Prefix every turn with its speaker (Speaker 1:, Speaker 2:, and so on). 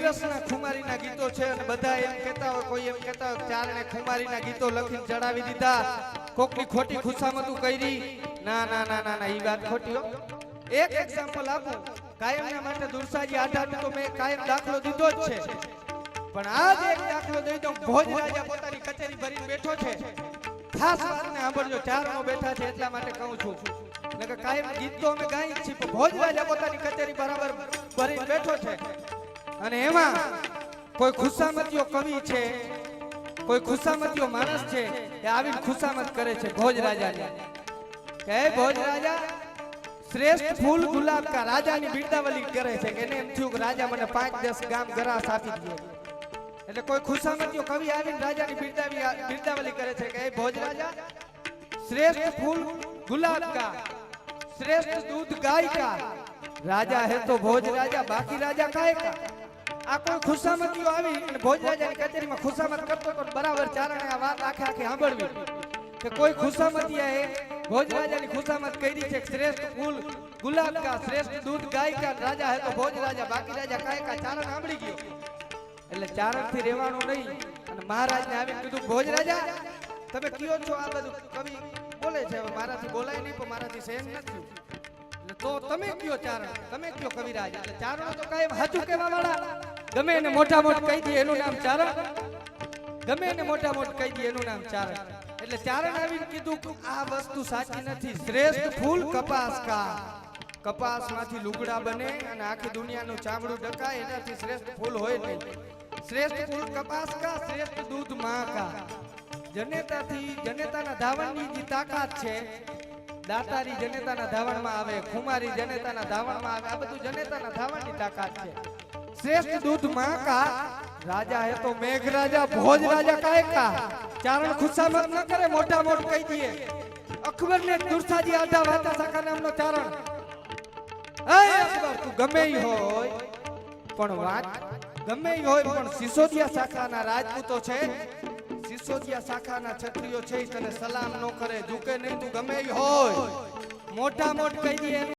Speaker 1: દિવસના ખુમારીના ગીતો છે અને બધા એમ કહેતા હોય, કોઈ એમ કહેતા હોય ચારણે ખુમારીના ગીતો લખીને ચડાવી દીધા, કોકની ખોટી ખુશામતું કરી. ના ના ના ના ના, ઈ વાત ખોટી હો. એક એક્ઝામ્પલ આપું, કાયમના માટે દુરસાજી આધારનો તો મેં કાયમ દાખલો દીધો જ છે, પણ આજ એક દાખલો દઈ દઉં. ભોજરાજા પોતાની કચેરી ભરીને બેઠો છે. ખાસ વાતને સાંભળજો, ચારણો બેઠા છે એટલા માટે કહું છું. નકર કાયમ ગીત તો અમે ગાઈ જ છીએ, પણ ભોજરાજા પોતાની કચેરી બરાબર ભરીને બેઠો છે અને એમાં કોઈ ખુશામતીઓ કવિ છે, કોઈ ખુશામતીઓ માણસ છે, એ આવીને ખુશામત કરે છે ભોજરાજાની. કે ભોજરાજા શ્રેષ્ઠ ફૂલ ગુલાબ કા, રાજાની બિરદાવલી કરે છે કે એને એમ થયું કે રાજા મને 5-10 ગામ ગરાસ આપી દે. એટલે કોઈ ખુશામતીઓ કવિ આવીને રાજાની બિરદાવલી કરે છે કે ભોજરાજા શ્રેષ્ઠ ફૂલ ગુલાબ કા, श्रेष्ठ दूध गाय का, राजा है तो भोजराजा बाकी राजा काय का. आ कोई खुशामतीओ आवी અને ભોજરાજાની કચેરીમાં ખુશામત કરતો તો બરાબર ચારણે આ વાત આખે આખી સાંભળવી કે કોઈ ખુશામતીએ ભોજરાજાની ખુશામત કરી છે. શ્રેષ્ઠ ફૂલ ગુલાબ કા, શ્રેષ્ઠ દૂધ ગાય કા, રાજા હે તો ભોજરાજા બાકી રાજા કાય કા. ચારણ સાંભળી ગયો એટલે ચારણથી રહેવાનું નહીં અને મહારાજને આવીને કીધું ભોજરાજા તમે કયો છો આ બધું કવિ બોલે છે, હવે મારાથી બોલાય નહીં પણ મારાથી સહન નથી, એટલે તો તમે કયો ચારણ, તમે કયો કવિરાજ. એટલે ચારણ તો કાયમ સાચું કહેવા વાળા, ગમે એને મોટા મોટ કહી દે એનું નામ ચારણ, ગમે એને મોટા મોટ કહી દે એનું નામ ચારણ. એટલે ચારણ આવીને કીધું કે આ વસ્તુ સાચી નથી. શ્રેષ્ઠ ફૂલ કપાસ કા, કપાસમાંથી લુગડા બને અને આખી દુનિયાનું ચામડું ડકાય, એનાથી શ્રેષ્ઠ ફૂલ હોય નહીં. શ્રેષ્ઠ ફૂલ કપાસ કા, શ્રેષ્ઠ દૂધ માં કા. જનેતાથી જનેતાના ધાવણની જે તાકાત છે, દાતારી જનેતાના ધાવણમાં આવે, ખુમારી જનેતાના ધાવણમાં આવે, આ બધું જનેતાના ધાવણની તાકાત છે. શ્રેષ્ઠ દૂધ માં કા, રાજા હે તો મેઘ રાજા ભોજરાજા કાય કા. ચારણ ખુશામત ન કરે, મોટા મોટ કહી દે. અકબર ને દુરસાજી આધા વાતા સાકા નામનો ચારણ. એ અકબર તું ગમે હોય પણ વાત ગમે હોય પણ સિસોદિયા શાખાના રાજપૂતો છે, સિસોદિયા શાખાના ક્ષત્રિયો છે, તને સલામ ન કરે, ઝૂકે નહીં. તું ગમે હોય મોટા મોટ કહી દે.